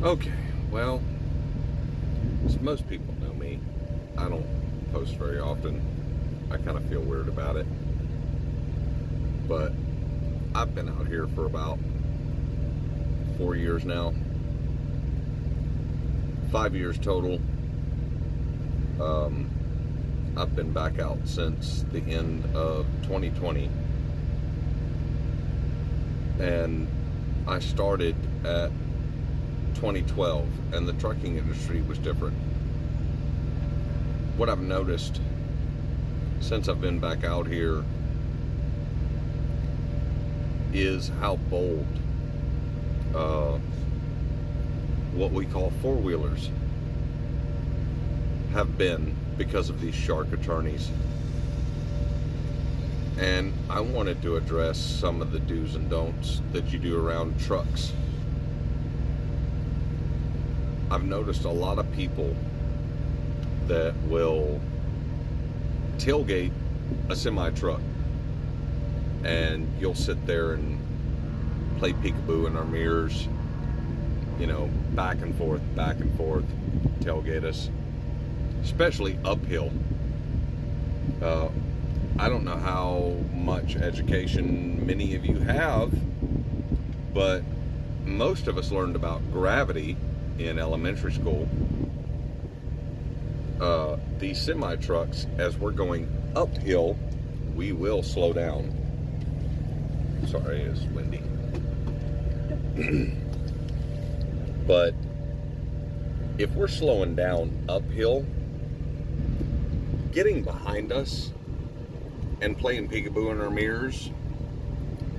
Okay, well, as most people know me, I don't post very often. I kind of feel weird about it. But I've been out here for about 4 years now, 5 years total. I've been back out since the end of 2020. And I started at 2012, and the trucking industry was different. What I've noticed since I've been back out here is how bold what we call four-wheelers have been because of these shark attorneys. And I wanted to address some of the do's and don'ts that you do around trucks. I've noticed a lot of people that will tailgate a semi-truck, and you'll sit there and play peekaboo in our mirrors, back and forth, tailgate us, especially uphill. I don't know how much education many of you have, but most of us learned about gravity in elementary school. These semi-trucks, as we're going uphill, we will slow down. Sorry, it's windy. But if we're slowing down uphill, getting behind us and playing peekaboo in our mirrors,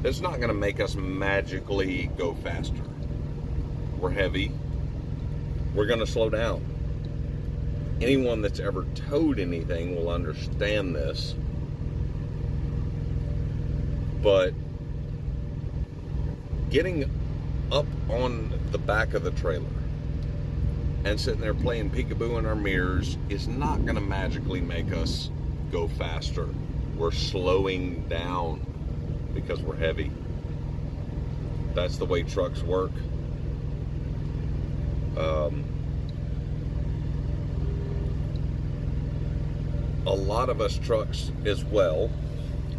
it's not going to make us magically go faster. We're heavy. We're going to slow down. Anyone that's ever towed anything will understand this. But getting up on the back of the trailer and sitting there playing peekaboo in our mirrors is not going to magically make us go faster. We're slowing down because we're heavy. That's the way trucks work. A lot of us trucks as well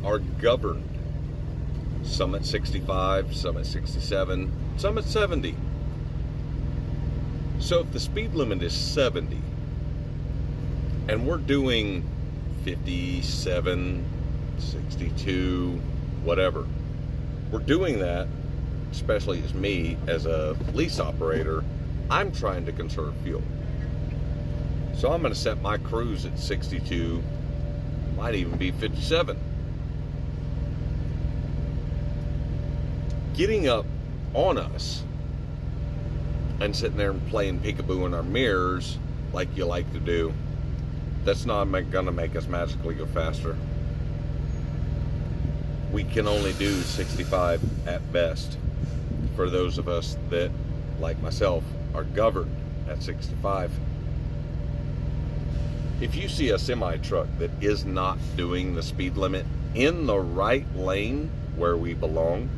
are governed. Some at 65, some at 67, some at 70. So if the speed limit is 70 and we're doing 57, 62, whatever, we're doing that, especially as me, as a lease operator, I'm trying to conserve fuel. So I'm going to set my cruise at 62, might even be 57. Getting up on us and sitting there and playing peekaboo in our mirrors like you like to do, that's not going to make us magically go faster. We can only do 65 at best for those of us that, like myself, are governed at 65. If you see a semi-truck that is not doing the speed limit in the right lane where we belong,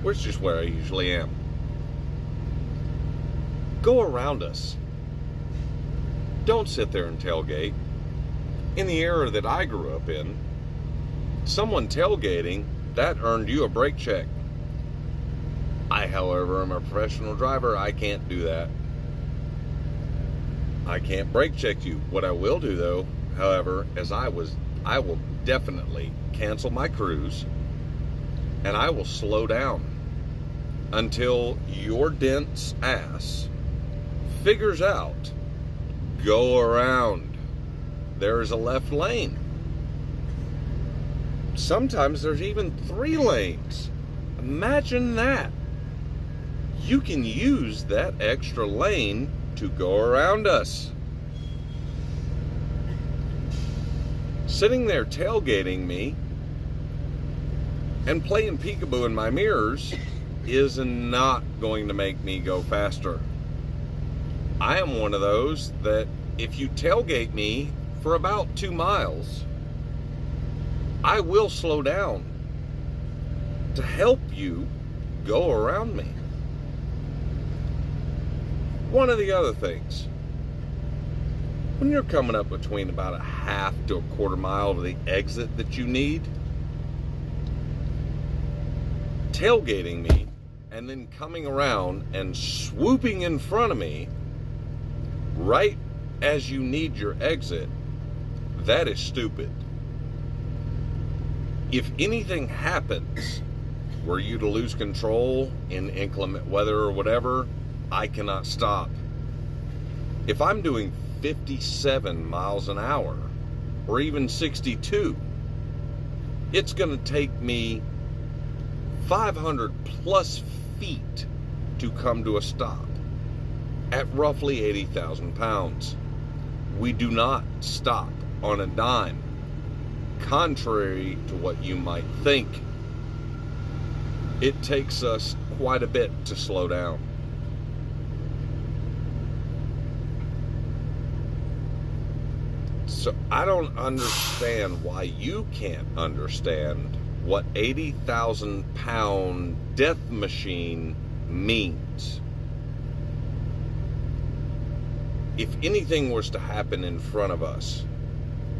which is just where I usually am, go around us. Don't sit there and tailgate. In the era that I grew up in, someone tailgating, that earned you a brake check. I, however, am a professional driver. I can't do that. I can't brake check you. What I will do, though, however, is I will definitely cancel my cruise, and I will slow down until your dense ass figures out, go around. There is a left lane. Sometimes there's even 3 lanes. Imagine that. You can use that extra lane to go around us. Sitting there tailgating me and playing peekaboo in my mirrors is not going to make me go faster. I am one of those that if you tailgate me for about 2 miles, I will slow down to help you go around me. One of the other things, when you're coming up between about a half to a quarter mile of the exit that you need, tailgating me and then coming around and swooping in front of me right as you need your exit, that is stupid. If anything happens were you to lose control in inclement weather or whatever, I cannot stop. If I'm doing 57 miles an hour or even 62, it's going to take me 500 plus feet to come to a stop at roughly 80,000 pounds. We do not stop on a dime, contrary to what you might think. It takes us quite a bit to slow down. So I don't understand why you can't understand what 80,000 pound death machine means. If anything was to happen in front of us,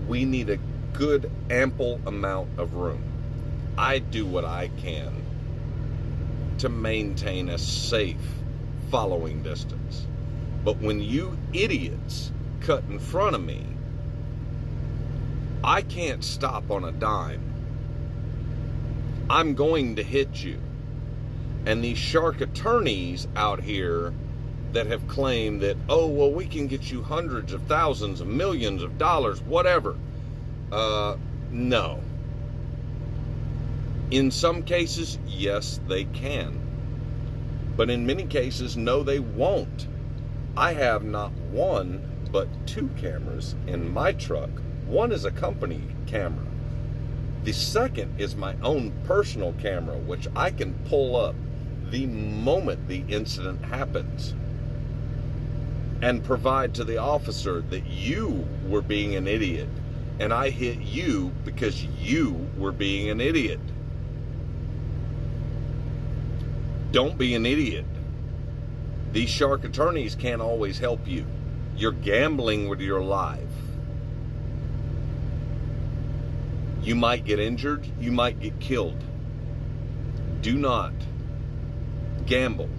we need a good ample amount of room. I do what I can to maintain a safe following distance. But when you idiots cut in front of me, I can't stop on a dime. I'm going to hit you. And these shark attorneys out here that have claimed that, oh, well, we can get you hundreds of thousands of millions of dollars, whatever. No. In some cases, yes, they can. But in many cases, no, they won't. I have not one, but two cameras in my truck. One is a company camera. The second is my own personal camera, which I can pull up the moment the incident happens and provide to the officer that you were being an idiot and I hit you because you were being an idiot. Don't be an idiot. These shark attorneys can't always help you. You're gambling with your life. You might get injured, you might get killed. Do not gamble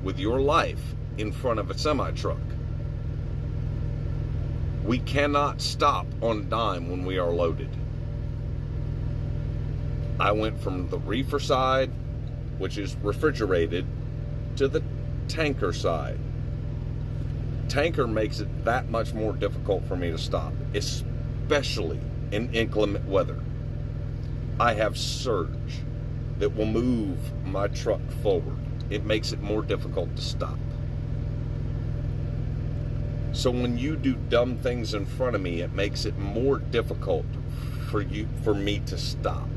with your life in front of a semi-truck. We cannot stop on a dime when we are loaded. I went from the reefer side, which is refrigerated, to the tanker side. Tanker makes it that much more difficult for me to stop, especially in inclement weather. I have surge that will move my truck forward. It makes it more difficult to stop. So when you do dumb things in front of me, it makes it more difficult for me to stop.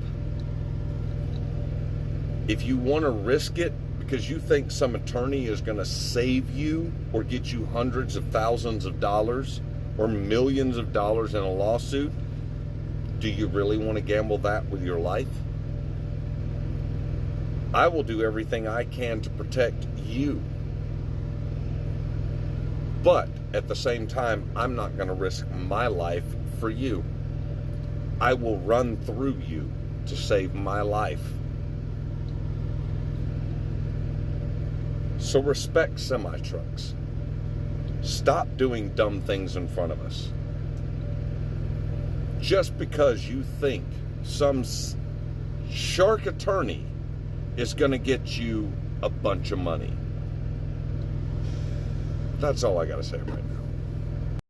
If you want to risk it because you think some attorney is going to save you or get you hundreds of thousands of dollars or millions of dollars in a lawsuit, do you really want to gamble that with your life? I will do everything I can to protect you. But at the same time, I'm not going to risk my life for you. I will run through you to save my life. So respect semi-trucks. Stop doing dumb things in front of us. Just because you think some shark attorney is going to get you a bunch of money. That's all I got to say right now.